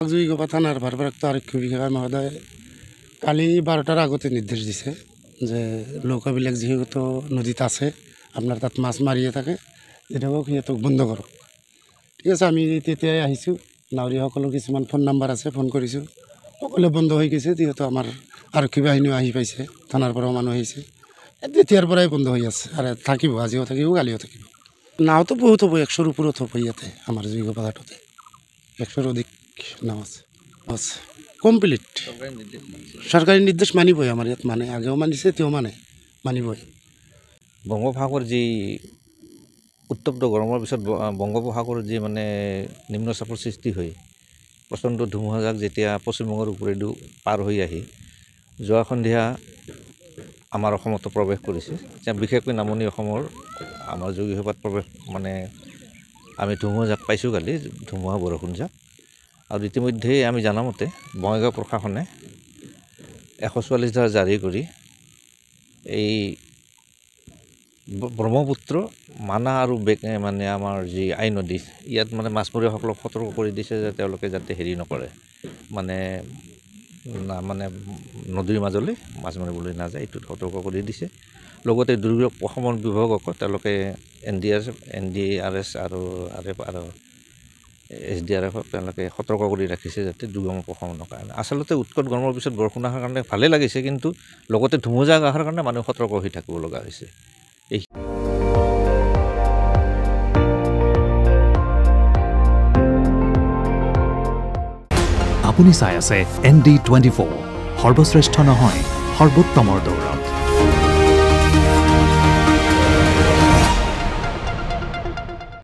জুইগোপা থানার ভারপ্রাপ্ত আরক্ষী বিষয়া মহোদয় কালি 12টার আগতে নির্দেশ দিছে যে নৌকাবিলাক যেহেতু নদীত আছে আপনার তাত মাছ মারিয়ে থাকে এটাও সিহঁতক বন্ধ কৰক। ঠিক আছে, আমি তেতিয়াই আহিছোঁ। নাৱৰীয়াসকলৰ কিছুমান ফোন নাম্বাৰ আছে, ফোন কৰিছোঁ, সকলোৱে বন্ধ হৈ গৈছে। যিহেতু আমাৰ আৰক্ষী বাহিনীও আহি পাইছে, থানাৰ পৰাও মানুহ আহিছে, তেতিয়াৰ পৰাই বন্ধ হৈ আছে আৰু থাকিব, আজিও থাকিব, কালিও থাকিব। নাওতো বহুত হ'ব, 100ৰ ওপৰত হ'ব ইয়াতে আমাৰ জুইগোপা ঘাটতে 100ৰ অধিক নাও আছে। কমপ্লিট সৰকাৰি নিৰ্দেশ মানিবই, আমাৰ ইয়াত মানে আগেও মানিছে, এতিয়াও মানিবই। বংগোপসাগৰ যি উত্তপ্ত গৰমৰ পিছত বংগোপসাগৰত যি মানে নিম্নচাপৰ সৃষ্টি হৈ প্ৰচণ্ড ধুমুহাজাক যেতিয়া পশ্চিমবংগৰ ওপৰেদি পাৰ হৈ আহি যোৱা সন্ধিয়া আমাৰ অসমতো প্ৰৱেশ কৰিছে। বিশেষকৈ নামনি অসমৰ আমাৰ জুইগোপাত প্ৰৱেশ মানে আমি ধুমুহাজাক পাইছোঁ কালি, ধুমুহা বৰষুণজাক। আৰু ইতিমধ্যেই আমি জানামতে বঙাইগাঁও প্ৰশাসনে 144 ধাৰা জাৰি কৰি এই ব্ৰহ্মপুত্ৰ, মানা আৰু মানে আমাৰ যি আই নদী, ইয়াত মানে মাছমৰীয়াসকলক সতৰ্ক কৰি দিছে যে তেওঁলোকে যাতে হেৰি নকৰে, মানে নদীৰ মাজলৈ মাছ মাৰিবলৈ নাযায়, এইটোত সতৰ্ক কৰি দিছে। লগতে দুৰ্যোগ প্ৰশমন বিভাগকো তেওঁলোকে NDRS আৰু RF আৰু SDRFক তেওঁলোকে সতৰ্ক কৰি ৰাখিছে যাতে দুৰ্গম প্ৰশমনৰ কাৰণে। আচলতে উৎকট গৰমৰ পিছত বৰষুণ অহাৰ কাৰণে ভালেই লাগিছে, কিন্তু লগতে ধুমুহাজাক অহাৰ কাৰণে মানুহ সতৰ্ক হৈ থাকিব লগা হৈছে। আপুনি চাই আছে ND24, সৰ্বশ্ৰেষ্ঠ নহয়, সৰ্বোত্তমৰ দৌৰ।